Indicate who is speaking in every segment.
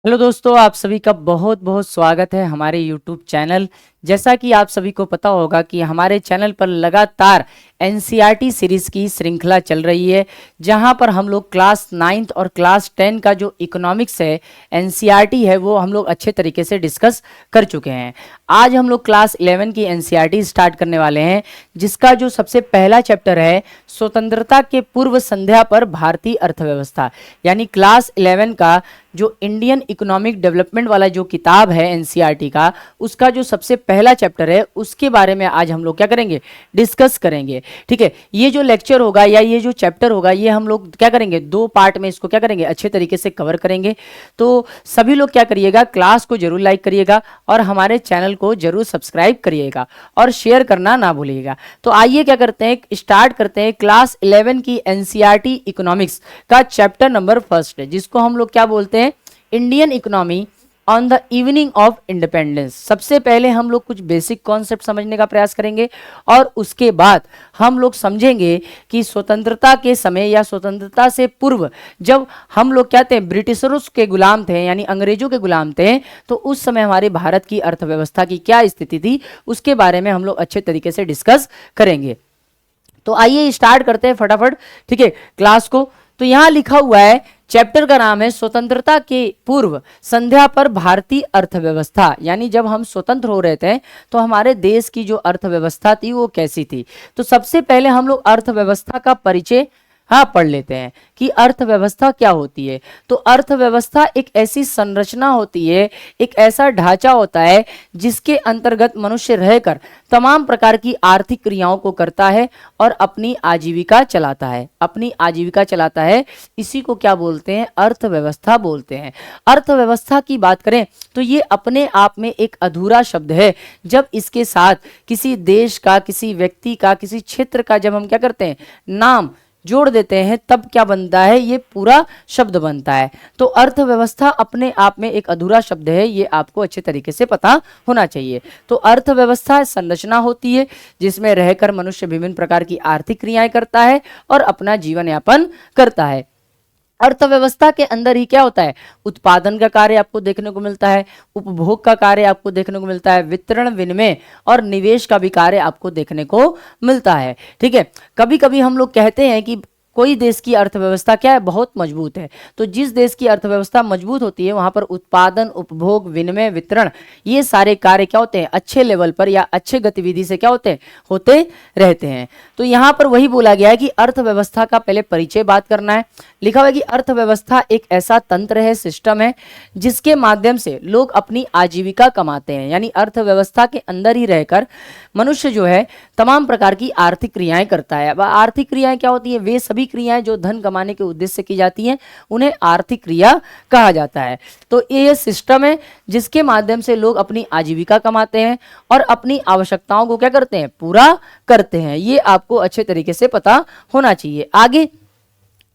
Speaker 1: Hello दोस्तों, आप सभी का बहुत बहुत स्वागत है हमारे यूट्यूब चैनल। जैसा कि आप सभी को पता होगा कि हमारे चैनल पर लगातार एनसीईआरटी सीरीज़ की श्रृंखला चल रही है, जहां पर हम लोग क्लास 9th और क्लास 10 का जो इकोनॉमिक्स है, एनसीईआरटी है, वो हम लोग अच्छे तरीके से डिस्कस कर चुके हैं। आज हम लोग क्लास 11 की एनसीईआरटी स्टार्ट करने वाले हैं, जिसका जो सबसे पहला चैप्टर है स्वतंत्रता के पूर्व संध्या पर भारतीय अर्थव्यवस्था, यानी क्लास 11 का जो इंडियन इकोनॉमिक डेवलपमेंट वाला जो किताब है एनसीईआरटी का, उसका जो सबसे पहला चैप्टर है उसके बारे में आज हम लोग क्या करेंगे, डिस्कस करेंगे। ठीक है, ये जो लेक्चर होगा या ये जो चैप्टर होगा, ये हम लोग क्या करेंगे, दो पार्ट में इसको क्या करेंगे, अच्छे तरीके से कवर करेंगे। तो सभी लोग क्या करिएगा, क्लास को जरूर लाइक करिएगा और हमारे चैनल को जरूर सब्सक्राइब करिएगा और शेयर करना ना भूलिएगा। तो आइए क्या करते हैं, स्टार्ट करते हैं क्लास 11 की एनसीईआरटी इकोनॉमिक्स का चैप्टर नंबर फर्स्ट है, जिसको हम लोग क्या बोलते हैं, Indian economy on the evening of independence. सबसे पहले हम लोग कुछ बेसिक कॉन्सेप्ट समझने का प्रयास करेंगे और उसके बाद हम लोग समझेंगे कि स्वतंत्रता के समय या स्वतंत्रता से पूर्व जब हम लोग कहते हैं ब्रिटिशरों के गुलाम थे, यानी अंग्रेजों के गुलाम थे, तो उस समय हमारे भारत की अर्थव्यवस्था की क्या स्थिति थी, उसके बारे में हम लोग अच्छे तरीके से डिस्कस करेंगे। तो आइए स्टार्ट करते हैं फटाफट, ठीक है, क्लास को। तो यहां लिखा हुआ है, चैप्टर का नाम है स्वतंत्रता के पूर्व संध्या पर भारतीय अर्थव्यवस्था, यानी जब हम स्वतंत्र हो रहे थे तो हमारे देश की जो अर्थव्यवस्था थी वो कैसी थी। तो सबसे पहले हम लोग अर्थव्यवस्था का परिचय पढ़ लेते हैं कि अर्थव्यवस्था क्या होती है। तो अर्थव्यवस्था एक ऐसी संरचना होती है, एक ऐसा ढांचा होता है जिसके अंतर्गत मनुष्य रहकर तमाम प्रकार की आर्थिक क्रियाओं को करता है और अपनी आजीविका चलाता है। इसी को क्या बोलते हैं, अर्थव्यवस्था बोलते हैं। अर्थव्यवस्था की बात करें तो ये अपने आप में एक अधूरा शब्द है। जब इसके साथ किसी देश का, किसी व्यक्ति का, किसी क्षेत्र का जब हम क्या करते हैं, नाम जोड़ देते हैं, तब क्या बनता है, ये पूरा शब्द बनता है। तो अर्थव्यवस्था अपने आप में एक अधूरा शब्द है, ये आपको अच्छे तरीके से पता होना चाहिए। तो अर्थव्यवस्था संरचना होती है जिसमें रहकर मनुष्य विभिन्न प्रकार की आर्थिक क्रियाएं करता है और अपना जीवन यापन करता है। अर्थव्यवस्था के अंदर ही क्या होता है, उत्पादन का कार्य आपको देखने को मिलता है, उपभोग का कार्य आपको देखने को मिलता है, वितरण, विनिमय और निवेश का भी कार्य आपको देखने को मिलता है। ठीक है, कभी कभी हम लोग कहते हैं कि कोई देश की अर्थव्यवस्था क्या है, बहुत मजबूत है। तो जिस देश की अर्थव्यवस्था मजबूत होती है वहां पर उत्पादन, उपभोग, विनिमय, वितरण, ये सारे कार्य क्या होते हैं, अच्छे लेवल पर या अच्छे गतिविधि से क्या होते रहते हैं। तो यहां पर वही बोला गया है कि अर्थव्यवस्था का पहले परिचय बात करना है। लिखा हुआ है कि अर्थव्यवस्था एक ऐसा तंत्र है, सिस्टम है, जिसके माध्यम से लोग अपनी आजीविका कमाते हैं। यानी अर्थव्यवस्था के अंदर ही रहकर मनुष्य जो है तमाम प्रकार की आर्थिक क्रियाएं करता है। अब आर्थिक क्रियाएं क्या होती है, वे सभी क्रियाएं जो धन कमाने के उद्देश्य से की जाती हैं उन्हें आर्थिक क्रिया कहा जाता है। तो ये सिस्टम है जिसके माध्यम से लोग अपनी आजीविका कमाते हैं और अपनी आवश्यकताओं को क्या करते हैं, पूरा करते हैं। ये आपको अच्छे तरीके से पता होना चाहिए। आगे,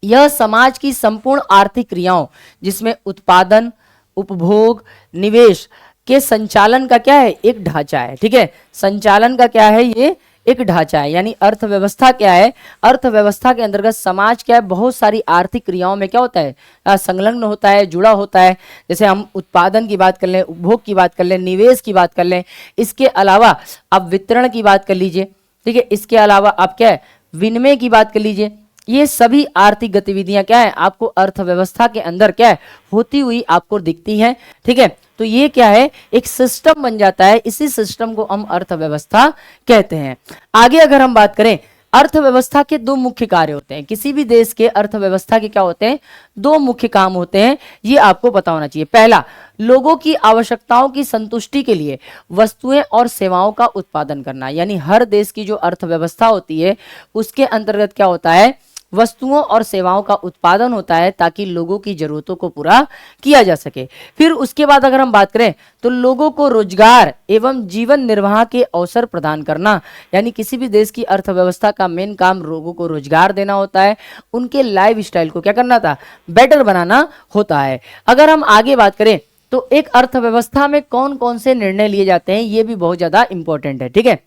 Speaker 1: यह समाज की संपूर्ण आर्थिक क्रियाओं जिसमें उत्पादन, उपभोग, निवेश के संचालन का क्या है, एक ढांचा है। ठीक है, संचालन का क्या है, ये एक ढांचा है। यानी अर्थव्यवस्था क्या है, अर्थव्यवस्था के अंतर्गत समाज क्या है, बहुत सारी आर्थिक क्रियाओं में क्या होता है, संलग्न होता है, जुड़ा होता है। जैसे हम उत्पादन की बात कर लें, उपभोग की बात कर लें, निवेश की बात कर लें, इसके अलावा आप वितरण की बात कर लीजिए। ठीक है, इसके अलावा आप क्या है, विनिमय की बात कर लीजिए। ये सभी आर्थिक गतिविधियां क्या है, आपको अर्थव्यवस्था के अंदर क्या है, होती हुई आपको दिखती हैं। ठीक है, तो ये क्या है, एक सिस्टम बन जाता है। इसी सिस्टम को हम अर्थव्यवस्था कहते हैं। आगे अगर हम बात करें, अर्थव्यवस्था के दो मुख्य कार्य होते हैं। किसी भी देश के अर्थव्यवस्था के क्या होते हैं, दो मुख्य काम होते हैं, ये आपको पता होना चाहिए। पहला, लोगों की आवश्यकताओं की संतुष्टि के लिए वस्तुएं और सेवाओं का उत्पादन करना। यानी हर देश की जो अर्थव्यवस्था होती है उसके अंतर्गत क्या होता है, वस्तुओं और सेवाओं का उत्पादन होता है ताकि लोगों की जरूरतों को पूरा किया जा सके। फिर उसके बाद अगर हम बात करें तो लोगों को रोजगार एवं जीवन निर्वाह के अवसर प्रदान करना। यानी किसी भी देश की अर्थव्यवस्था का मेन काम लोगों को रोजगार देना होता है, उनके लाइफ स्टाइल को क्या करना था, बेटर बनाना होता है। अगर हम आगे बात करें तो एक अर्थव्यवस्था में कौन कौन से निर्णय लिए जाते हैं, ये भी बहुत ज्यादा इंपॉर्टेंट है। ठीक है,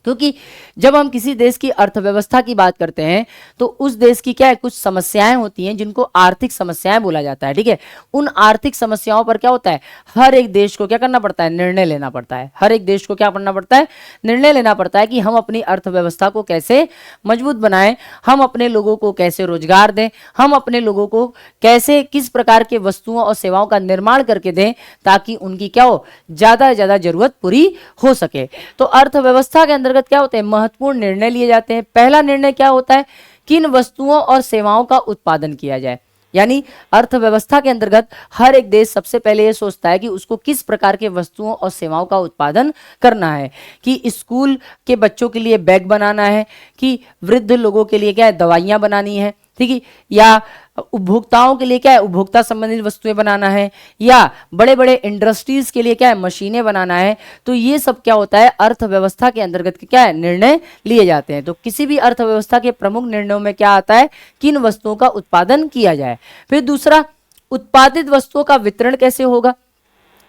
Speaker 1: क्योंकि जब हम किसी देश की अर्थव्यवस्था की बात करते हैं तो उस देश की क्या है, कुछ समस्याएं होती हैं जिनको आर्थिक समस्याएं बोला जाता है। ठीक है, उन आर्थिक समस्याओं पर क्या होता है, हर एक देश को क्या करना पड़ता है, निर्णय लेना पड़ता है। हर एक देश को क्या करना पड़ता है, निर्णय लेना पड़ता है कि हम अपनी अर्थव्यवस्था को कैसे मजबूत बनाएं, हम अपने लोगों को कैसे रोजगार दें, हम अपने लोगों को कैसे किस प्रकार के वस्तुओं और सेवाओं का निर्माण करके दें ताकि उनकी क्या हो, ज्यादा से ज्यादा जरूरत पूरी हो सके। तो अर्थव्यवस्था के अंतर्गत क्या होते हैं, महत्वपूर्ण निर्णय लिए जाते हैं। पहला निर्णय क्या होता है, किन वस्तुओं और सेवाओं का उत्पादन किया जाए। यानी अर्थव्यवस्था के अंतर्गत हर एक देश सबसे पहले यह सोचता है कि उसको किस प्रकार के वस्तुओं और सेवाओं का उत्पादन करना है, कि स्कूल के बच्चों के लिए बैग बनाना है, कि वृद्ध लोगों के लिए क्या है, दवाइयां बनानी है, ठीक है, या उपभोक्ताओं के लिए क्या है, उपभोक्ता संबंधित वस्तुएं बनाना है, या बड़े बड़े इंडस्ट्रीज के लिए क्या है, मशीनें बनाना है। तो ये सब क्या होता है, अर्थव्यवस्था के अंतर्गत क्या है, निर्णय लिए जाते हैं। तो किसी भी अर्थव्यवस्था के प्रमुख निर्णयों में क्या आता है, किन वस्तुओं का उत्पादन किया जाए। फिर दूसरा, उत्पादित वस्तुओं का वितरण कैसे होगा।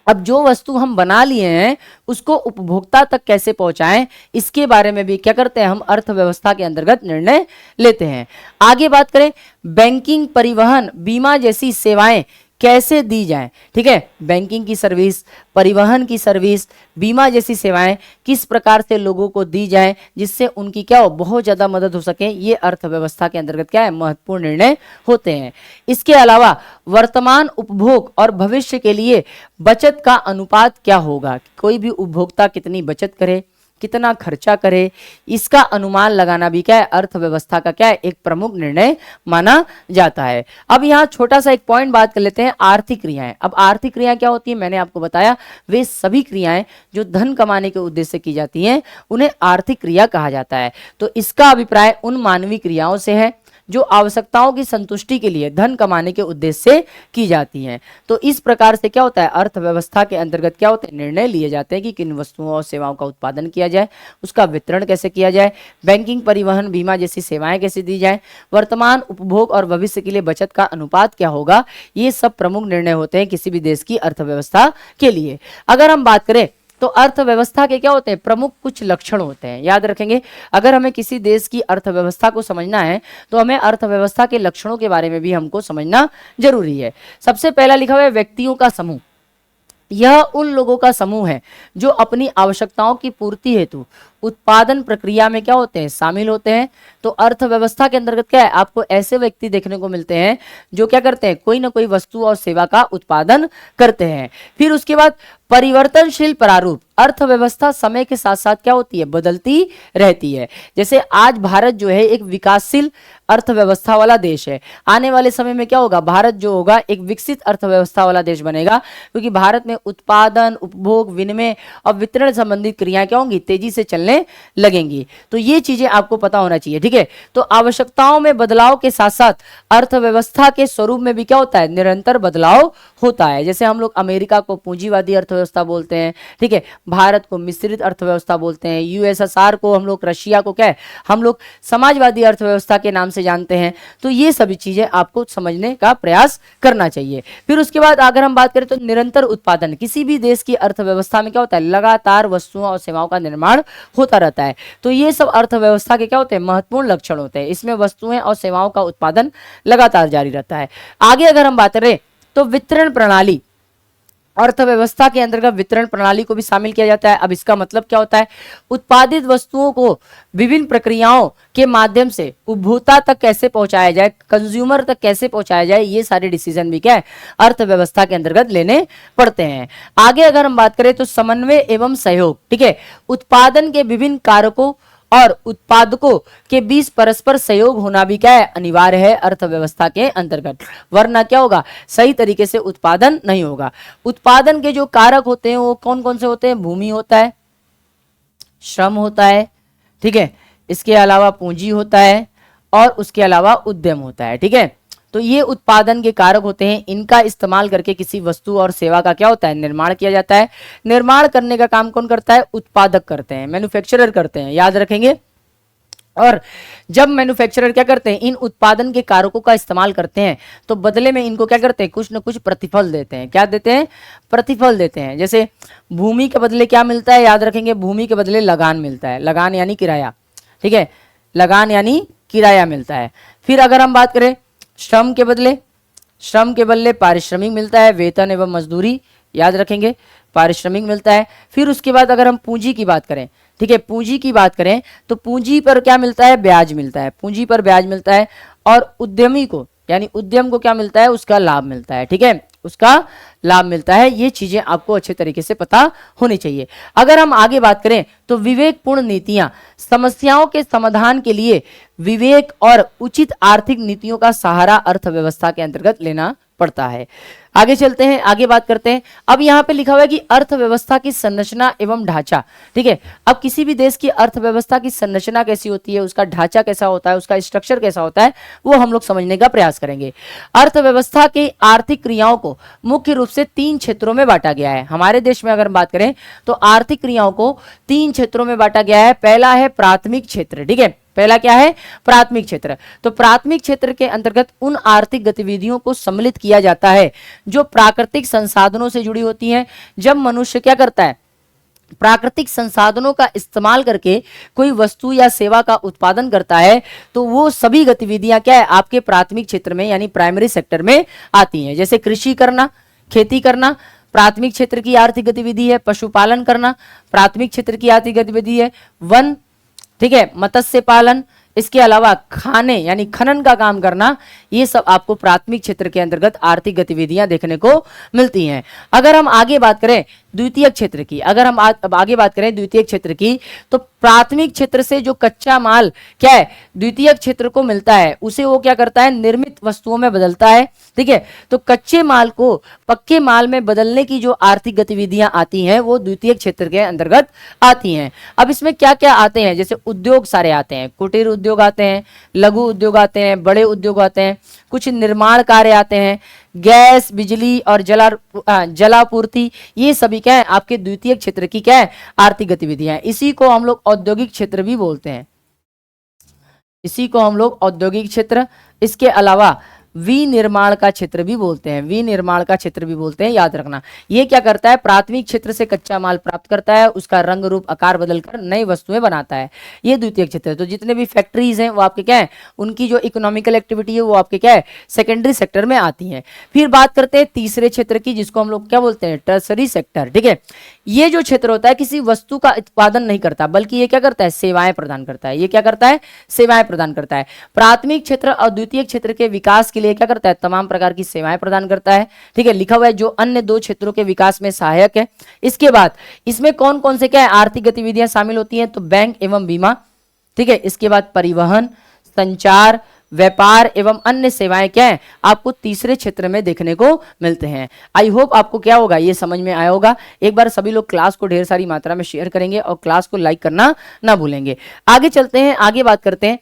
Speaker 1: अब जो वस्तु हम बना लिए हैं उसको उपभोक्ता तक कैसे पहुंचाएं, इसके बारे में भी क्या करते हैं, हम अर्थव्यवस्था के अंतर्गत निर्णय लेते हैं। आगे बात करें, बैंकिंग, परिवहन, बीमा जैसी सेवाएं कैसे दी जाएं। ठीक है, बैंकिंग की सर्विस, परिवहन की सर्विस, बीमा जैसी सेवाएं किस प्रकार से लोगों को दी जाएं जिससे उनकी क्या हो, बहुत ज्यादा मदद हो सके, ये अर्थव्यवस्था के अंतर्गत क्या है, महत्वपूर्ण निर्णय होते हैं। इसके अलावा वर्तमान उपभोग और भविष्य के लिए बचत का अनुपात क्या होगा, कोई भी उपभोक्ता कितनी बचत करे, कितना खर्चा करे, इसका अनुमान लगाना भी क्या है, अर्थव्यवस्था का क्या है, एक प्रमुख निर्णय माना जाता है। अब यहाँ छोटा सा एक पॉइंट बात कर लेते हैं, आर्थिक क्रियाएं। अब आर्थिक क्रियाएं क्या होती है, मैंने आपको बताया, वे सभी क्रियाएं जो धन कमाने के उद्देश्य से की जाती हैं उन्हें आर्थिक क्रिया कहा जाता है। तो इसका अभिप्राय उन मानवीय क्रियाओं से है जो आवश्यकताओं की संतुष्टि के लिए धन कमाने के उद्देश्य से की जाती हैं। तो इस प्रकार से क्या होता है, अर्थव्यवस्था के अंतर्गत क्या होते हैं, निर्णय लिए जाते हैं कि किन वस्तुओं और सेवाओं का उत्पादन किया जाए, उसका वितरण कैसे किया जाए, बैंकिंग, परिवहन, बीमा जैसी सेवाएं कैसे दी जाए, वर्तमान उपभोग और भविष्य के लिए बचत का अनुपात क्या होगा। ये सब प्रमुख निर्णय होते हैं किसी भी देश की अर्थव्यवस्था के लिए। अगर हम बात करें तो अर्थव्यवस्था के क्या होते हैं, प्रमुख कुछ लक्षण होते हैं, याद रखेंगे। अगर हमें किसी देश की अर्थव्यवस्था को समझना है तो हमें अर्थव्यवस्था के लक्षणों के बारे में भी हमको समझना जरूरी है। सबसे पहला लिखा हुआ है व्यक्तियों का समूह। यह उन लोगों का समूह है जो अपनी आवश्यकताओं की पूर्ति हेतु उत्पादन प्रक्रिया में क्या होते हैं, शामिल होते हैं। तो अर्थव्यवस्था के अंतर्गत क्या है, आपको ऐसे व्यक्ति देखने को मिलते हैं जो क्या करते हैं, कोई ना कोई वस्तु और सेवा का उत्पादन करते हैं। फिर उसके बाद परिवर्तनशील प्रारूप, अर्थव्यवस्था समय के साथ साथ क्या होती है, बदलती रहती है। जैसे आज भारत जो है एक विकासशील अर्थव्यवस्था वाला देश है, आने वाले समय में क्या होगा, भारत जो होगा एक विकसित अर्थव्यवस्था वाला देश बनेगा, क्योंकि भारत में उत्पादन, उपभोग, विनिमय और वितरण संबंधित क्रियाएं क्या होंगी, तेजी से चलने लगेंगी। तो ये चीजें आपको पता होना चाहिए। ठीक है, तो आवश्यकताओं में बदलाव के साथ साथ अर्थव्यवस्था के स्वरूप में भी क्या होता है, निरंतर बदलाव होता है। जैसे हम लोग अमेरिका को पूंजीवादी अर्थव्यवस्था बोलते हैं, ठीक है, भारत को मिश्रित अर्थव्यवस्था बोलते हैं, यूएसएसआर को हम लोग, रशिया को क्या है, हम लोग समाजवादी अर्थव्यवस्था के नाम से जानते हैं। तो ये सभी चीजें आपको समझने का प्रयास करना चाहिए। फिर उसके बाद अगर हम बात करें तो निरंतर उत्पादन, किसी भी देश की अर्थव्यवस्था में क्या होता है, लगातार वस्तुओं और सेवाओं का निर्माण होता रहता है। तो ये सब अर्थव्यवस्था के क्या होते हैं, महत्वपूर्ण लक्षण होते हैं। इसमें वस्तुएं और सेवाओं का उत्पादन लगातार जारी रहता है। आगे अगर हम बात करें तो वितरण प्रणाली, अर्थव्यवस्था के अंतर्गत वितरण प्रणाली को भी शामिल किया जाता है। अब इसका मतलब क्या होता है, उत्पादित वस्तुओं को विभिन्न प्रक्रियाओं के माध्यम से उपभोक्ता तक कैसे पहुंचाया जाए, कंज्यूमर तक कैसे पहुंचाया जाए, ये सारे डिसीजन भी क्या है, अर्थव्यवस्था के अंतर्गत लेने पड़ते हैं। आगे अगर हम बात करें तो समन्वय एवं सहयोग, ठीक है, उत्पादन के विभिन्न कारकों और उत्पादकों के बीच परस्पर सहयोग होना भी क्या है, अनिवार्य है अर्थव्यवस्था के अंतर्गत, वरना क्या होगा, सही तरीके से उत्पादन नहीं होगा। उत्पादन के जो कारक होते हैं वो कौन कौन से होते हैं, भूमि होता है, श्रम होता है, ठीक है, इसके अलावा पूंजी होता है और उसके अलावा उद्यम होता है। ठीक है, तो ये उत्पादन के कारक होते हैं, इनका इस्तेमाल करके किसी वस्तु और सेवा का क्या होता है, निर्माण किया जाता है। निर्माण करने का काम कौन करता है, उत्पादक करते हैं, मैन्युफैक्चरर करते हैं, याद रखेंगे। और जब मैन्युफैक्चरर क्या करते हैं, इन उत्पादन के कारकों का इस्तेमाल करते हैं तो बदले में इनको क्या करते हैं, कुछ न कुछ प्रतिफल देते हैं। क्या देते हैं, प्रतिफल देते हैं। जैसे भूमि के बदले क्या मिलता है, याद रखेंगे, भूमि के बदले लगान मिलता है, लगान यानी किराया, ठीक है, लगान यानी किराया मिलता है। फिर अगर हम बात करें श्रम के बदले, श्रम के बदले पारिश्रमिक मिलता है, वेतन एवं मजदूरी, याद रखेंगे, पारिश्रमिक मिलता है। फिर उसके बाद अगर हम पूंजी की बात करें, ठीक है, पूंजी की बात करें तो पूंजी पर क्या मिलता है, ब्याज मिलता है, पूंजी पर ब्याज मिलता है। और उद्यमी को यानी उद्यम को क्या मिलता है, उसका लाभ मिलता है, ठीक है, उसका लाभ मिलता है। ये चीजें आपको अच्छे तरीके से पता होनी चाहिए। अगर हम आगे बात करें तो विवेकपूर्ण नीतियां, समस्याओं के समाधान के लिए विवेक और उचित आर्थिक नीतियों का सहारा अर्थव्यवस्था के अंतर्गत लेना पड़ता है। आगे चलते हैं, आगे बात करते हैं। अब यहाँ पे लिखा हुआ है कि अर्थव्यवस्था की संरचना एवं ढांचा, ठीक है। अब किसी भी देश की अर्थव्यवस्था की संरचना कैसी होती है, उसका ढांचा कैसा होता है, उसका स्ट्रक्चर कैसा होता है, वो हम लोग समझने का प्रयास करेंगे। अर्थव्यवस्था की आर्थिक क्रियाओं को मुख्य रूप से 3 क्षेत्रों में बांटा गया है। हमारे देश में अगर बात करें तो आर्थिक क्रियाओं को 3 क्षेत्रों में बांटा गया है। पहला है प्राथमिक क्षेत्र, ठीक है, पहला क्या है, प्राथमिक क्षेत्र। तो प्राथमिक क्षेत्र के अंतर्गत उन आर्थिक गतिविधियों को सम्मिलित किया जाता है जो प्राकृतिक संसाधनों से जुड़ी होती हैं। जब मनुष्य क्या करता है, प्राकृतिक संसाधनों का इस्तेमाल करके कोई वस्तु या सेवा का उत्पादन करता है तो वो सभी गतिविधियां क्या है, आपके प्राथमिक क्षेत्र में यानी प्राइमरी सेक्टर में आती हैं। जैसे कृषि करना, खेती करना प्राथमिक क्षेत्र की आर्थिक गतिविधि है। पशुपालन करना प्राथमिक क्षेत्र की आर्थिक गतिविधि है। वन, ठीक है, मत्स्य पालन, इसके अलावा खाने यानी खनन का काम करना, ये सब आपको प्राथमिक क्षेत्र के अंतर्गत आर्थिक गतिविधियां देखने को मिलती हैं। अगर हम आगे बात करें द्वितीय क्षेत्र की, अगर हम आगे बात करें द्वितीय क्षेत्र की, तो प्राथमिक क्षेत्र से जो कच्चा माल क्या है, द्वितीय क्षेत्र को मिलता है, उसे वो क्या करता है, निर्मित वस्तुओं में बदलता है, ठीक है। तो कच्चे माल को पक्के माल में बदलने की जो आर्थिक गतिविधियां आती हैं वो द्वितीय क्षेत्र के अंतर्गत आती हैं। अब इसमें क्या क्या आते हैं, जैसे उद्योग सारे आते हैं, कुटीर उद्योग आते हैं, लघु उद्योग आते हैं, बड़े उद्योग आते हैं, कुछ निर्माण कार्य आते हैं, गैस, बिजली और जलापूर्ति, ये सभी क्या है, आपके द्वितीय क्षेत्र की क्या है, आर्थिक गतिविधियां। इसी को हम लोग औद्योगिक क्षेत्र भी बोलते हैं, इसी को हम लोग औद्योगिक क्षेत्र, इसके अलावा विनिर्माण का क्षेत्र भी बोलते हैं, विनिर्माण का क्षेत्र भी बोलते हैं, याद रखना। ये क्या करता है, प्राथमिक क्षेत्र से कच्चा माल प्राप्त करता है, उसका रंग रूप आकार बदलकर नई वस्तुएं बनाता है, ये द्वितीय क्षेत्र है। तो जितने भी फैक्ट्रीज हैं वो आपके क्या है, उनकी जो इकोनॉमिकल एक्टिविटी है वो आपके क्या है, सेकेंडरी सेक्टर में आती है। फिर बात करते हैं तीसरे क्षेत्र की, जिसको हम लोग क्या बोलते हैं, टर्सरी सेक्टर, ठीक है। ये जो क्षेत्र होता है किसी वस्तु का उत्पादन नहीं करता, बल्कि ये क्या करता है, सेवाएं प्रदान करता है। ये क्या करता है, सेवाएं प्रदान करता है। प्राथमिक क्षेत्र और द्वितीय क्षेत्र के विकास के लिए क्या करता है, तमाम प्रकार की सेवाएं प्रदान करता है, ठीक है। लिखा हुआ है जो अन्य 2 क्षेत्रों के विकास में सहायक है। इसके बाद इसमें कौन कौन से क्या है, आर्थिक गतिविधियां शामिल होती हैं, तो बैंक एवं बीमा, ठीक है। इसके बाद परिवहन, संचार, व्यापार एवं अन्य सेवाएं क्या है, आपको तीसरे क्षेत्र में देखने को मिलते हैं। आई होप आपको क्या होगा, ये समझ में आया होगा। एक बार सभी लोग क्लास को ढेर सारी मात्रा में शेयर करेंगे और क्लास को लाइक करना ना भूलेंगे। आगे चलते हैं, आगे बात करते हैं।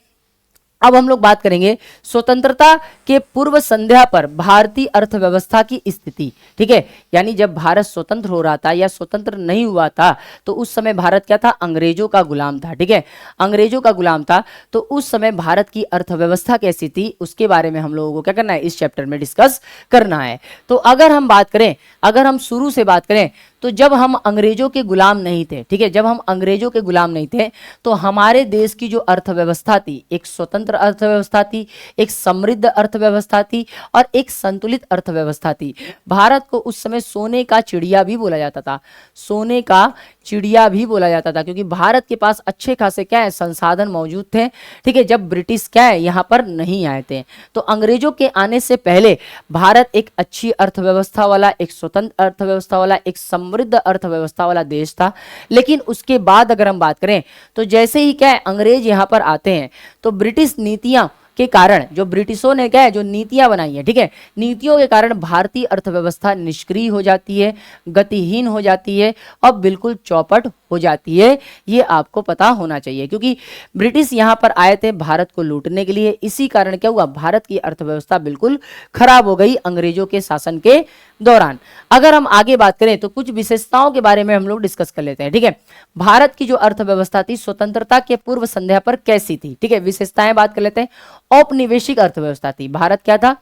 Speaker 1: अब हम लोग बात करेंगे स्वतंत्रता के पूर्व संध्या पर भारतीय अर्थव्यवस्था की स्थिति, ठीक है। यानी जब भारत स्वतंत्र हो रहा था या स्वतंत्र नहीं हुआ था तो उस समय भारत क्या था, अंग्रेजों का गुलाम था, ठीक है, अंग्रेजों का गुलाम था। तो उस समय भारत की अर्थव्यवस्था कैसी थी उसके बारे में हम लोगों को क्या करना है, इस चैप्टर में डिस्कस करना है। तो अगर हम बात करें, अगर हम शुरू से बात करें तो जब हम अंग्रेजों के गुलाम नहीं थे, ठीक है, जब हम अंग्रेजों के गुलाम नहीं थे तो हमारे देश की जो अर्थव्यवस्था थी, एक स्वतंत्र अर्थव्यवस्था थी, एक समृद्ध अर्थव्यवस्था थी और एक संतुलित अर्थव्यवस्था थी। भारत को उस समय सोने का चिड़िया भी बोला जाता था, सोने का चिड़िया भी बोला जाता था, क्योंकि भारत के पास अच्छे खासे क्या है, संसाधन मौजूद थे, ठीक है। जब ब्रिटिश क्या है, यहाँ पर नहीं आए थे, तो अंग्रेजों के आने से पहले भारत एक अच्छी अर्थव्यवस्था वाला, एक स्वतंत्र अर्थव्यवस्था वाला, एक समृद्ध अर्थव्यवस्था वाला देश था। लेकिन उसके बाद अगर हम बात करें तो जैसे ही क्या है, अंग्रेज यहाँ पर आते हैं तो ब्रिटिश नीतियां के कारण जो ब्रिटिशों ने क्या है जो नीतियां बनाई है, ठीक है, नीतियों के कारण भारतीय अर्थव्यवस्था निष्क्रिय हो जाती है, गतिहीन हो जाती है और बिल्कुल चौपट हो जाती है। ये आपको पता होना चाहिए क्योंकि ब्रिटिश यहां पर आए थे भारत को लूटने के लिए। इसी कारण क्या हुआ, भारत की अर्थव्यवस्था बिल्कुल खराब हो गई अंग्रेजों के शासन के दौरान। अगर हम आगे बात करें तो कुछ विशेषताओं के बारे में हम लोग डिस्कस कर लेते हैं, ठीक है। भारत की जो अर्थव्यवस्था थी स्वतंत्रता के पूर्व संध्या पर कैसी थी, ठीक है, विशेषताएं बात कर लेते हैं। औपनिवेशिक अर्थव्यवस्था थी, भारत क्या था,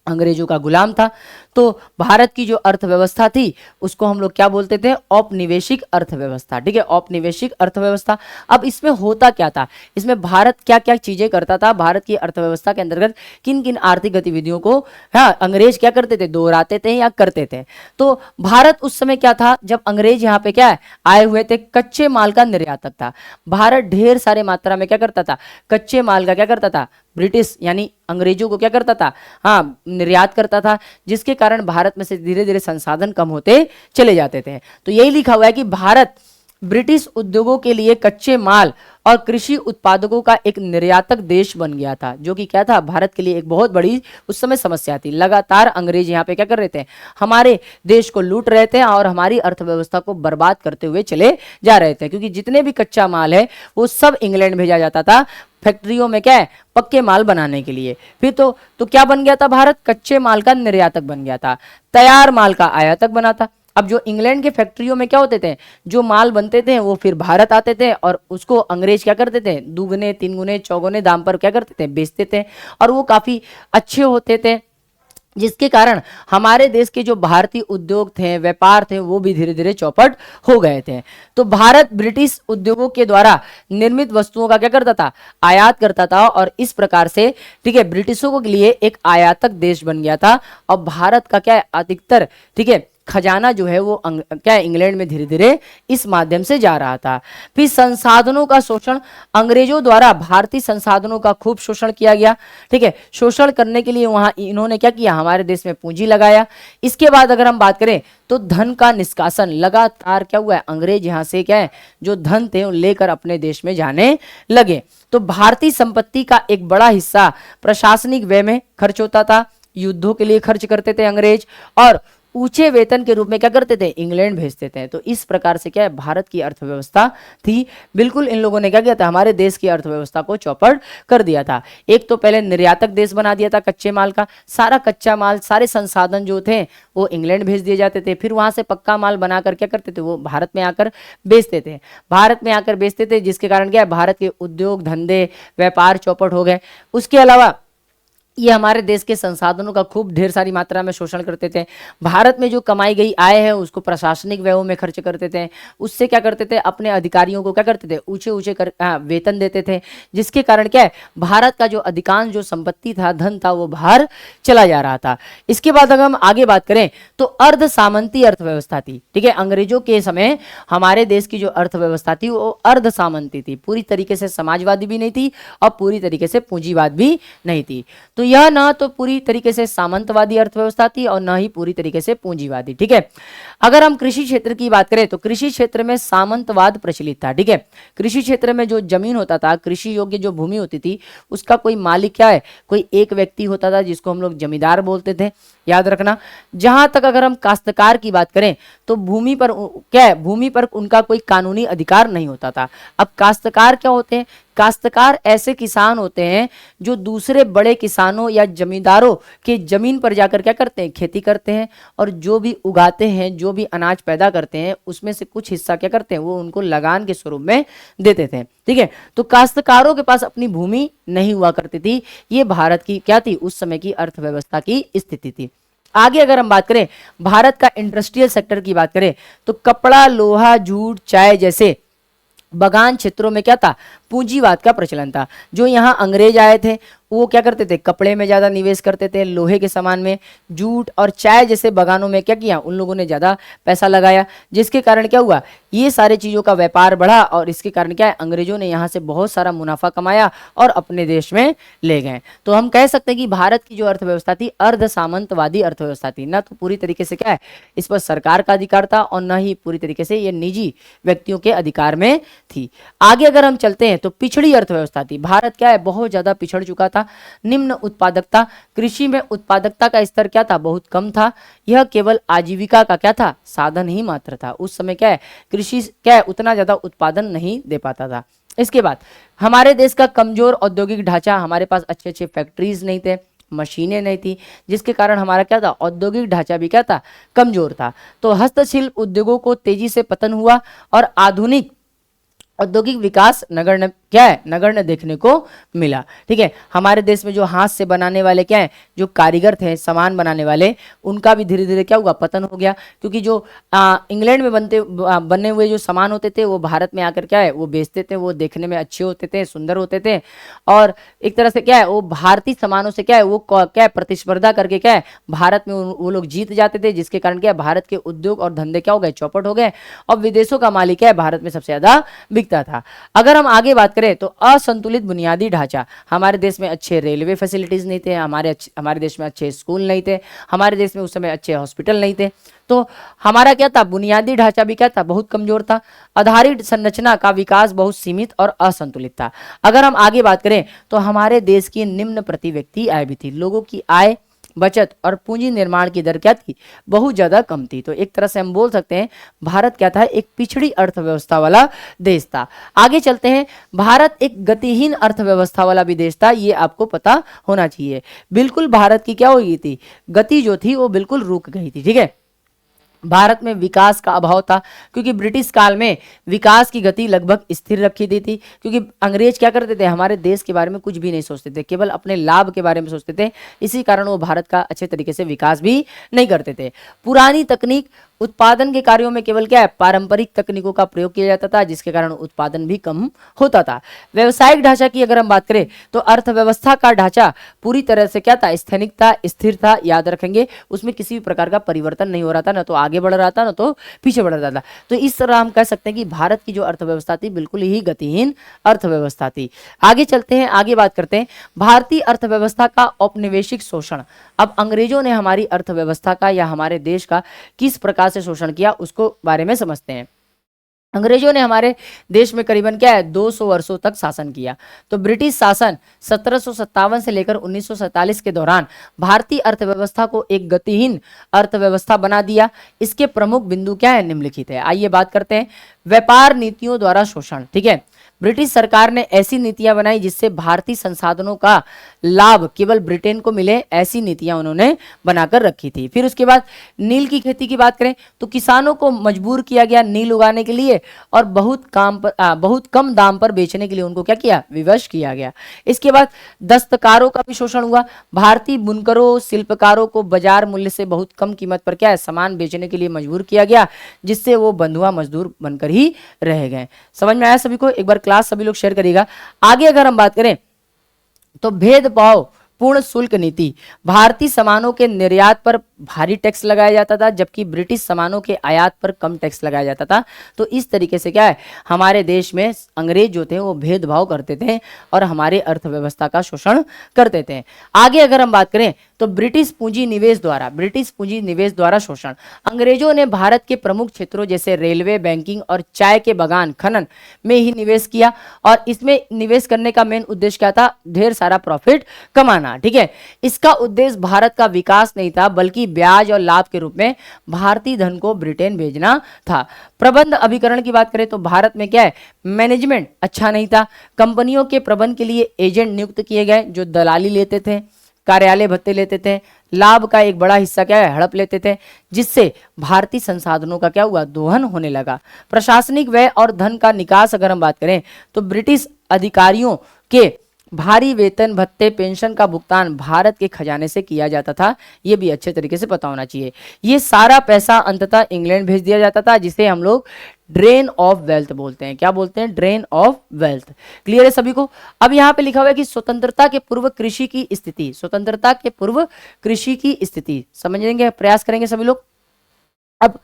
Speaker 1: अंग्रेजों का गुलाम था। तो भारत की जो अर्थव्यवस्था थी उसको हम लोग क्या बोलते थे, औपनिवेशिक अर्थव्यवस्था, ठीक है, औपनिवेशिक अर्थव्यवस्था। अब इसमें होता क्या था, इसमें भारत क्या क्या चीजें करता था, भारत की अर्थव्यवस्था के अंतर्गत किन किन आर्थिक गतिविधियों को हाँ अंग्रेज क्या करते थे, दोहराते थे या करते थे। तो भारत उस समय क्या था, जब अंग्रेज यहाँ पे क्या आए हुए थे, कच्चे माल का निर्यातक था। भारत ढेर सारे मात्रा में क्या करता था, कच्चे माल का क्या करता था, ब्रिटिश यानी अंग्रेजों को क्या करता था, हाँ निर्यात करता था, जिसके कारण भारत में से धीरे धीरे संसाधन कम होते चले जाते थे। तो यही लिखा हुआ है कि भारत ब्रिटिश उद्योगों के लिए कच्चे माल और कृषि उत्पादकों का एक निर्यातक देश बन गया था, जो कि क्या था, भारत के लिए एक बहुत बड़ी उस समय समस्या थी। लगातार अंग्रेज यहाँ पे क्या कर रहे थे, हमारे देश को लूट रहे थे और हमारी अर्थव्यवस्था को बर्बाद करते हुए चले जा रहे थे, क्योंकि जितने भी कच्चा माल है वो सब इंग्लैंड भेजा जाता था फैक्ट्रियों में क्या है, पक्के माल बनाने के लिए। फिर तो क्या बन गया था, भारत कच्चे माल का निर्यातक बन गया था, तैयार माल का आयातक बना था। अब जो इंग्लैंड के फैक्ट्रियों में क्या होते थे, जो माल बनते थे वो फिर भारत आते थे और उसको अंग्रेज क्या करते थे, दुगने तीन गुने चौगुने दाम पर क्या करते थे, बेचते थे, और वो काफी अच्छे होते थे, जिसके कारण हमारे देश के जो भारतीय उद्योग थे, व्यापार थे, वो भी धीरे धीरे चौपट हो गए थे। तो भारत ब्रिटिश उद्योगों के द्वारा निर्मित वस्तुओं का क्या करता था, आयात करता था, और इस प्रकार से ठीक है ब्रिटिशों के लिए एक आयातक देश बन गया था। और भारत का क्या अधिकतर ठीक है खजाना जो है वो क्या इंग्लैंड में धीरे धीरे इस माध्यम से जा रहा था। फिर संसाधनों का शोषण, अंग्रेजों द्वारा भारतीय संसाधनों का खूब शोषण किया गया, ठीक है। शोषण करने के लिए वहां इन्होंने क्या किया, हमारे देश में पूंजी लगाया। इसके बाद अगर हम बात करें तो धन का निष्कासन, लगातार क्या हुआ है, अंग्रेज यहां से क्या है जो धन थे लेकर अपने देश में जाने लगे। तो भारतीय संपत्ति का एक बड़ा हिस्सा प्रशासनिक व्यय में खर्च होता था, युद्धों के लिए खर्च करते थे अंग्रेज, और ऊंचे वेतन के रूप में क्या करते थे, इंग्लैंड भेजते थे। तो इस प्रकार से क्या है भारत की अर्थव्यवस्था थी, बिल्कुल इन लोगों ने क्या किया था, हमारे देश की अर्थव्यवस्था को चौपट कर दिया था। एक तो पहले निर्यातक देश बना दिया था कच्चे माल का, सारा कच्चा माल सारे संसाधन जो थे वो इंग्लैंड भेज दिए जाते थे, फिर वहां से पक्का माल बनाकर क्या करते थे, वो भारत में आकर बेचते थे, भारत में आकर बेचते थे, जिसके कारण क्या है भारत के उद्योग धंधे व्यापार चौपट हो गए। उसके अलावा ये हमारे देश के संसाधनों का खूब ढेर सारी मात्रा में शोषण करते थे। भारत में जो कमाई गई आय है उसको प्रशासनिक व्ययों में खर्च करते थे, उससे क्या करते थे, अपने अधिकारियों को क्या करते थे, ऊंचे ऊंचे वेतन देते थे, जिसके कारण क्या है भारत का जो अधिकांश जो संपत्ति था, धन था, वो बाहर चला जा रहा था। इसके बाद अगर हम आगे बात करें तो अर्ध सामंती अर्थव्यवस्था थी, ठीक है। अंग्रेजों के समय हमारे देश की जो अर्थव्यवस्था थी वो अर्ध सामंती थी, पूरी तरीके से समाजवादी भी नहीं थी और पूरी तरीके से पूंजीवाद भी नहीं थी। तो यह ना तो पूरी तरीके से सामंतवादी अर्थव्यवस्था थी और ना ही पूरी तरीके से पूंजीवादी, ठीक है। अगर हम कृषि क्षेत्र की बात करें तो कृषि क्षेत्र में सामंतवाद प्रचलित था, ठीक है। कृषि क्षेत्र में जो जमीन होता था, कृषि योग्य जो भूमि होती थी, उसका कोई मालिक क्या है, कोई एक व्यक्ति होता था जिसको हम लोग जमींदार बोलते थे, याद रखना। जहां तक अगर हम काश्तकार की बात करें तो भूमि पर क्या है, भूमि पर उनका कोई कानूनी अधिकार नहीं होता था। अब काश्तकार क्या होते हैं, काश्तकार ऐसे किसान होते हैं जो दूसरे बड़े किसानों या जमींदारों के जमीन पर जाकर क्या करते हैं, खेती करते हैं, और जो भी उगाते हैं, जो भी अनाज पैदा करते हैं, उसमें से कुछ हिस्सा क्या करते हैं, वो उनको लगान के स्वरूप में देते थे, ठीक है। तो काश्तकारों के पास अपनी भूमि नहीं हुआ करती थी। ये भारत की क्या थी, उस समय की अर्थव्यवस्था की स्थिति थी। आगे अगर हम बात करें भारत का इंडस्ट्रियल सेक्टर की बात करें तो कपड़ा, लोहा, जूट, चाय जैसे बगान क्षेत्रों में क्या था, पूंजीवाद का प्रचलन था। जो यहाँ अंग्रेज आए थे वो क्या करते थे, कपड़े में ज्यादा निवेश करते थे, लोहे के सामान में, जूट और चाय जैसे बगानों में क्या किया, उन लोगों ने ज्यादा पैसा लगाया, जिसके कारण क्या हुआ, ये सारे चीजों का व्यापार बढ़ा और इसके कारण क्या है, अंग्रेजों ने यहाँ से बहुत सारा मुनाफा कमाया और अपने देश में ले गए। तो हम कह सकते हैं कि भारत की जो अर्थव्यवस्था थी अर्ध सामंतवादी अर्थव्यवस्था थी, ना तो पूरी तरीके से क्या है इस पर सरकार का अधिकार था और न ही पूरी तरीके से ये निजी व्यक्तियों के अधिकार में थी। आगे अगर हम चलते हैं देखें तो पिछड़ी अर्थव्यवस्था थी। भारत क्या है, बहुत ज्यादा पिछड़ चुका था। निम्न उत्पादकता, कृषि में उत्पादकता का स्तर क्या था, बहुत कम था। यह केवल आजीविका का क्या था, साधन ही मात्र था। उस समय क्या है, कृषि क्या है, उतना ज्यादा उत्पादन नहीं दे पाता था। इसके बाद हमारे देश का कमजोर औद्योगिक ढांचा, हमारे पास अच्छे अच्छे फैक्ट्रीज नहीं थे, मशीनें नहीं थी, जिसके कारण हमारा क्या था, औद्योगिक ढांचा भी क्या था, कमजोर था। तो हस्तशिल्प उद्योगों को तेजी से पतन हुआ और आधुनिक औद्योगिक विकास नगण्य क्या है, नगण्य देखने को मिला। ठीक है, हमारे देश में जो हाथ से बनाने वाले क्या है, जो कारीगर थे सामान बनाने वाले, उनका भी धीरे धीरे क्या हुआ, पतन हो गया। क्योंकि जो इंग्लैंड में बने हुए जो सामान होते थे वो भारत में आकर क्या है, वो बेचते थे, वो देखने में अच्छे होते थे, सुंदर होते थे, और एक तरह से क्या है, वो भारतीय सामानों से क्या है, वो क्या है, प्रतिस्पर्धा करके क्या है, भारत में वो लोग जीत जाते थे, जिसके कारण क्या है, भारत के उद्योग और धंधे क्या हो गए, चौपट हो गए, और विदेशों का मालिक क्या है, भारत में सबसे ज्यादा बिकता था। अगर हम आगे बात करें तो असंतुलित बुनियादी ढांचा, हमारे देश में अच्छे रेलवे फैसिलिटीज नहीं थे, हमारे देश में अच्छे स्कूल नहीं थे, हमारे देश में उस समय अच्छे हॉस्पिटल नहीं थे। तो हमारा क्या था, बुनियादी ढांचा भी क्या था, बहुत कमजोर था। आधारित संरचना का विकास बहुत सीमित और असंतुलित था। अगर हम आगे बात करें तो हमारे देश की निम्न प्रति व्यक्ति आय भी थी। लोगों की आय, बचत और पूंजी निर्माण की दर क्या थी, बहुत ज्यादा कम थी। तो एक तरह से हम बोल सकते हैं भारत क्या था, एक पिछड़ी अर्थव्यवस्था वाला देश था। आगे चलते हैं, भारत एक गतिहीन अर्थव्यवस्था वाला भी देश था, ये आपको पता होना चाहिए। बिल्कुल भारत की क्या हो गई थी, गति जो थी वो बिल्कुल रुक गई थी। ठीक है, भारत में विकास का अभाव था, क्योंकि ब्रिटिश काल में विकास की गति लगभग स्थिर रखी दी थी। क्योंकि अंग्रेज क्या करते थे, हमारे देश के बारे में कुछ भी नहीं सोचते थे, केवल अपने लाभ के बारे में सोचते थे। इसी कारण वो भारत का अच्छे तरीके से विकास भी नहीं करते थे। पुरानी तकनीक, उत्पादन के कार्यों में केवल क्या है, पारंपरिक तकनीकों का प्रयोग किया जाता था, जिसके कारण उत्पादन भी कम होता था। व्यवसायिक ढांचा की अगर हम बात करें तो अर्थव्यवस्था का ढांचा पूरी तरह से क्या था, स्थैनिक था, स्थिर था। याद रखेंगे, उसमें किसी भी प्रकार का परिवर्तन नहीं हो रहा था, ना तो आगे बढ़ रहा था ना तो पीछे बढ़ रहा था। तो इस तरह हम कह सकते हैं कि भारत की जो अर्थव्यवस्था थी बिल्कुल ही गतिहीन अर्थव्यवस्था थी। आगे चलते हैं, आगे बात करते हैं भारतीय अर्थव्यवस्था का औपनिवेशिक शोषण। अब अंग्रेजों ने हमारी अर्थव्यवस्था का या हमारे देश का किस प्रकार से शोषण किया, उसको बारे में समझते हैं। अंग्रेजों ने हमारे देश में करीबन क्या है, 200 वर्षों तक शासन किया। तो ब्रिटिश शासन 1757 से लेकर 1947 के दौरान भारतीय अर्थव्यवस्था को एक गतिहीन अर्थव्यवस्था बना दिया। इसके प्रमुख बिंदु क्या है, निम्नलिखित है। आइए बात करते हैं, व्यापार नीतियों द्वारा शोषण। ठीक है, ब्रिटिश सरकार ने ऐसी नीतियां बनाई जिससे भारतीय संसाधनों का लाभ केवल ब्रिटेन को मिले, ऐसी नीतियां उन्होंने बनाकर रखी थी। फिर उसके बाद नील की खेती की बात करें तो किसानों को मजबूर किया गया नील उगाने के लिए, और बहुत कम दाम पर बेचने के लिए उनको क्या किया, विवश किया गया। इसके बाद दस्तकारों का भी शोषण हुआ। भारतीय बुनकरों, शिल्पकारों को बाजार मूल्य से बहुत कम कीमत पर क्या है, सामान बेचने के लिए मजबूर किया गया, जिससे वो बंधुआ मजदूर बनकर ही रह गए। समझ में आया सभी को? एक बार क्लास सभी लोग शेयर करिएगा। आगे अगर हम बात करें तो भेदभाव पूर्ण शुल्क नीति, भारतीय सामानों के निर्यात पर भारी टैक्स लगाया जाता था, जबकि ब्रिटिश सामानों के आयात पर कम टैक्स लगाया जाता था। तो इस तरीके से क्या है, हमारे देश में अंग्रेज जो थे वो भेदभाव करते थे और हमारे अर्थव्यवस्था का शोषण करते थे। आगे अगर हम बात करें तो ब्रिटिश पूंजी निवेश द्वारा शोषण। अंग्रेजों ने भारत के प्रमुख क्षेत्रों जैसे रेलवे, बैंकिंग और चाय के बागान, खनन में ही निवेश किया, और इसमें निवेश करने का मेन उद्देश्य क्या था, ढेर सारा प्रॉफिट कमाना। ठीक है, इसका उद्देश्य भारत का विकास नहीं था, बल्कि ब्याज और लाभ के रूप में भारतीय धन को ब्रिटेन भेजना था। प्रबंध अभिकरण की बात करें तो भारत में क्या है, मैनेजमेंट अच्छा नहीं था। कंपनियों के प्रबंध के लिए एजेंट नियुक्त किए गए जो दलाली लेते थे, कार्यालय भत्ते लेते थे, लाभ का एक बड़ा हिस्सा क्या है, हड़प लेते थे, जिससे भारतीय संसाधनों का क्या हुआ, दोहन होने लगा। प्रशासनिक व्यय और धन का निकास अगर हम बात करें तो ब्रिटिश अधिकारियों के भारी वेतन, भत्ते, पेंशन का भुगतान भारत के खजाने से किया जाता था। ये भी अच्छे तरीके से पता होना चाहिए। ये सारा पैसा अंततः इंग्लैंड भेज दिया जाता था, जिसे हम लोग ड्रेन ऑफ वेल्थ बोलते हैं। क्या बोलते हैं, ड्रेन ऑफ वेल्थ। क्लियर है सभी को? अब यहाँ पे लिखा हुआ है कि स्वतंत्रता के पूर्व कृषि की स्थिति, स्वतंत्रता के पूर्व कृषि की स्थिति समझेंगे, प्रयास करेंगे सभी लोग। अब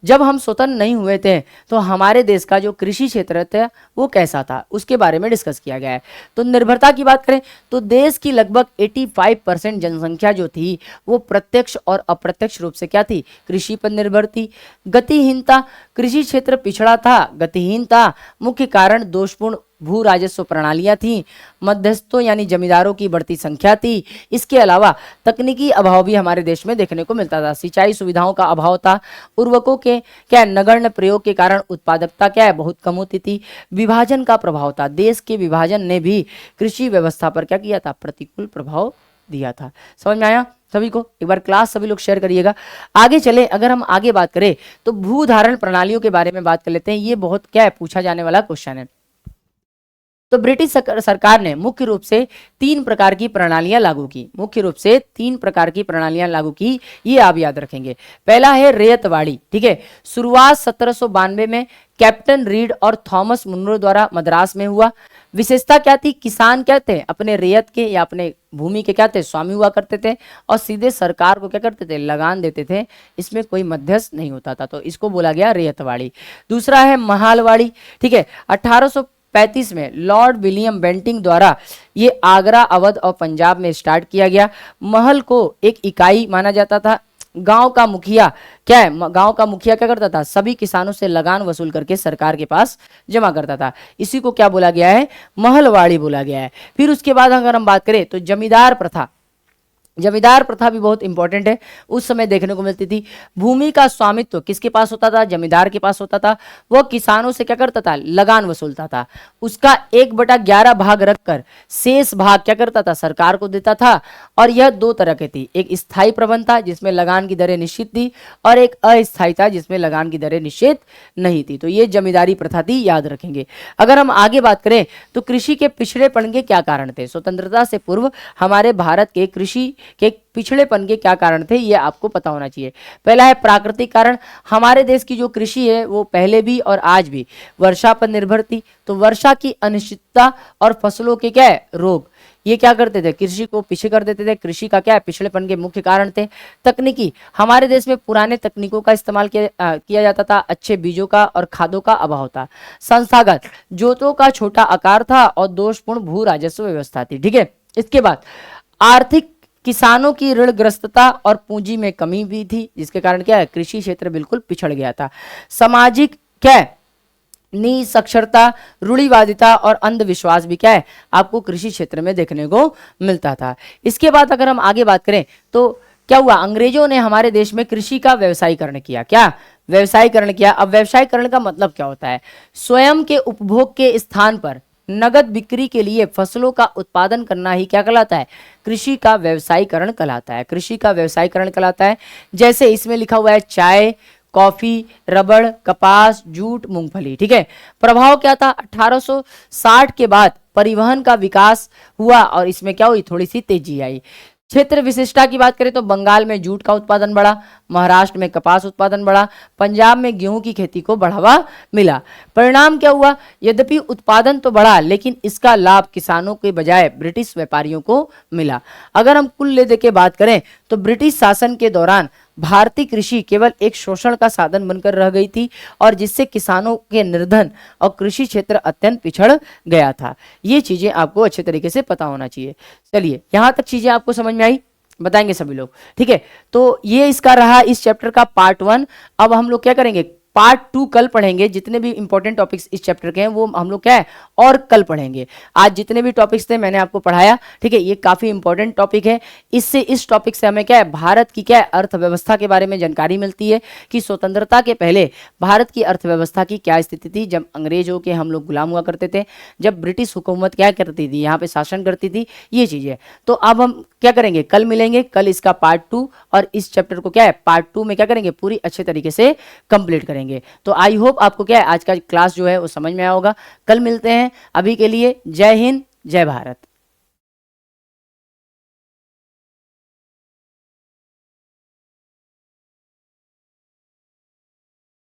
Speaker 1: जब हम स्वतंत्र नहीं हुए थे तो हमारे देश का जो कृषि क्षेत्र था वो कैसा था, उसके बारे में डिस्कस किया गया है। तो निर्भरता की बात करें तो देश की लगभग 85% जनसंख्या जो थी वो प्रत्यक्ष और अप्रत्यक्ष रूप से क्या थी, कृषि पर निर्भर थी। गतिहीनता, कृषि क्षेत्र पिछड़ा था, गतिहीन था। मुख्य कारण दोषपूर्ण भू राजस्व प्रणालियां थी, मध्यस्थों यानी जमींदारों की बढ़ती संख्या थी। इसके अलावा तकनीकी अभाव भी हमारे देश में देखने को मिलता था। सिंचाई सुविधाओं का अभाव था, उर्वरकों के क्या नगण्य प्रयोग के कारण उत्पादकता क्या है बहुत कम होती थी। विभाजन का प्रभाव था, देश के विभाजन ने भी कृषि व्यवस्था पर क्या किया था, प्रतिकूल प्रभाव दिया था। समझ में आया सभी को? एक बार क्लास सभी लोग शेयर करिएगा। आगे चले, अगर हम आगे बात करें तो भू धारण प्रणालियों के बारे में बात कर लेते हैं। ये बहुत क्या है पूछा जाने वाला क्वेश्चन है। तो ब्रिटिश सरकार ने मुख्य रूप से 3 प्रकार की प्रणालियां लागू की। मुख्य रूप से 3 प्रकार की प्रणालियां लागू की, ये आप याद रखेंगे। पहला है रेयतवाड़ी, ठीक है। शुरुआत 1792 में कैप्टन रीड और थॉमस मुनरो द्वारा मद्रास में हुआ। विशेषता क्या थी, किसान क्या थे अपने रेयत के या अपने भूमि के क्या थे, स्वामी हुआ करते थे और सीधे सरकार को क्या करते थे, लगान देते थे। इसमें कोई मध्यस्थ नहीं होता था, तो इसको बोला गया रेयतवाड़ी। दूसरा है महालवाड़ी, ठीक है। 1835 में लॉर्ड विलियम बेंटिंग द्वारा ये आगरा, अवध और पंजाब में स्टार्ट किया गया। महल को एक इकाई माना जाता था। गांव का मुखिया क्या है, गांव का मुखिया क्या करता था, सभी किसानों से लगान वसूल करके सरकार के पास जमा करता था। इसी को क्या बोला गया है, महलवाड़ी बोला गया है। फिर उसके बाद अगर हम बात करें तो जमींदार प्रथा, जमींदार प्रथा भी बहुत इंपॉर्टेंट है, उस समय देखने को मिलती थी। भूमि का स्वामित्व किसके पास होता था, जमींदार के पास होता था। वह किसानों से क्या करता था, लगान वसूलता था। उसका 1/11 भाग रखकर शेष भाग क्या करता था, सरकार को देता था। और यह 2 तरह की थी, एक स्थायी प्रबंध था जिसमें लगान की दरें निश्चित थी और एक अस्थायी था जिसमें लगान की दरें निश्चित नहीं थी। तो ये जमींदारी प्रथा थी, याद रखेंगे। अगर हम आगे बात करें तो कृषि के पिछड़ेपन के क्या कारण थे। स्वतंत्रता से पूर्व हमारे भारत के कृषि के पिछड़ेपन के क्या कारण थे, ये आपको पता होना चाहिए। पहला है प्राकृतिक कारण। हमारे देश की जो कृषि है वो पहले भी और आज भी वर्षा पर निर्भर थी। तो वर्षा की अनिश्चितता और फसलों के क्या है, रोग, ये क्या करते थे, कृषि को पीछे कर देते थे। कृषि का क्या है, पिछड़ेपन के मुख्य कारण थे। तकनीकी, हमारे देश में पुराने तकनीकों का इस्तेमाल किया जाता था। अच्छे बीजों का और खादों का अभाव था। संस्थागत, जोतों का छोटा आकार था और दोषपूर्ण भू राजस्व व्यवस्था थी, ठीक है। इसके बाद आर्थिक, किसानों की ऋणग्रस्तता और पूंजी में कमी भी थी, जिसके कारण क्या है, कृषि क्षेत्र बिल्कुल पिछड़ गया था। सामाजिक क्या है, निसाक्षरता, रूढ़िवादिता और अंधविश्वास भी क्या है, आपको कृषि क्षेत्र में देखने को मिलता था। इसके बाद अगर हम आगे बात करें तो क्या हुआ, अंग्रेजों ने हमारे देश में कृषि का व्यवसायीकरण किया। क्या व्यवसायीकरण किया। अब व्यवसायीकरण का मतलब क्या होता है, स्वयं के उपभोग के स्थान पर नगद बिक्री के लिए फसलों का उत्पादन करना ही क्या कहलाता है, कृषि का व्यवसायीकरण कहलाता है। कृषि का व्यवसायीकरण कहलाता है। जैसे इसमें लिखा हुआ है चाय, कॉफी, रबड़, कपास, जूट, मूंगफली, ठीक है। प्रभाव क्या था, 1860 के बाद परिवहन का विकास हुआ और इसमें क्या हुई, थोड़ी सी तेजी आई। क्षेत्र विशिष्टता की बात करें तो बंगाल में जूट का उत्पादन बढ़ा, महाराष्ट्र में कपास उत्पादन बढ़ा, पंजाब में गेहूं की खेती को बढ़ावा मिला। परिणाम क्या हुआ, यद्यपि उत्पादन तो बढ़ा लेकिन इसका लाभ किसानों के बजाय ब्रिटिश व्यापारियों को मिला। अगर हम कुल ले दे के बात करें तो ब्रिटिश शासन के दौरान भारतीय कृषि केवल एक शोषण का साधन बनकर रह गई थी और जिससे किसानों के निर्धन और कृषि क्षेत्र अत्यंत पिछड़ गया था। ये चीजें आपको अच्छे तरीके से पता होना चाहिए। चलिए, यहां तक चीजें आपको समझ में आई, बताएंगे सभी लोग, ठीक है। तो ये इसका रहा इस चैप्टर का पार्ट 1। अब हम लोग क्या करेंगे, पार्ट 2 कल पढ़ेंगे। जितने भी इंपॉर्टेंट टॉपिक्स इस चैप्टर के हैं वो हम लोग क्या है और कल पढ़ेंगे। आज जितने भी टॉपिक्स थे मैंने आपको पढ़ाया, ठीक है। ये काफी इंपॉर्टेंट टॉपिक है। इससे, इस टॉपिक से हमें क्या है, भारत की क्या है, अर्थव्यवस्था के बारे में जानकारी मिलती है कि स्वतंत्रता के पहले भारत की अर्थव्यवस्था की क्या स्थिति थी, जब अंग्रेजों के हम लोग गुलाम हुआ करते थे, जब ब्रिटिश हुकूमत क्या करती थी, यहाँ पे शासन करती थी, ये चीजें। तो अब हम क्या करेंगे, कल मिलेंगे, कल इसका पार्ट 2 और इस चैप्टर को क्या है पार्ट 2 में क्या करेंगे, पूरी अच्छे तरीके से कंप्लीट करेंगे। तो आई होप आपको क्या है आज का क्लास जो है वो समझ में आया होगा। कल मिलते हैं, अभी के लिए जय हिंद, जय भारत।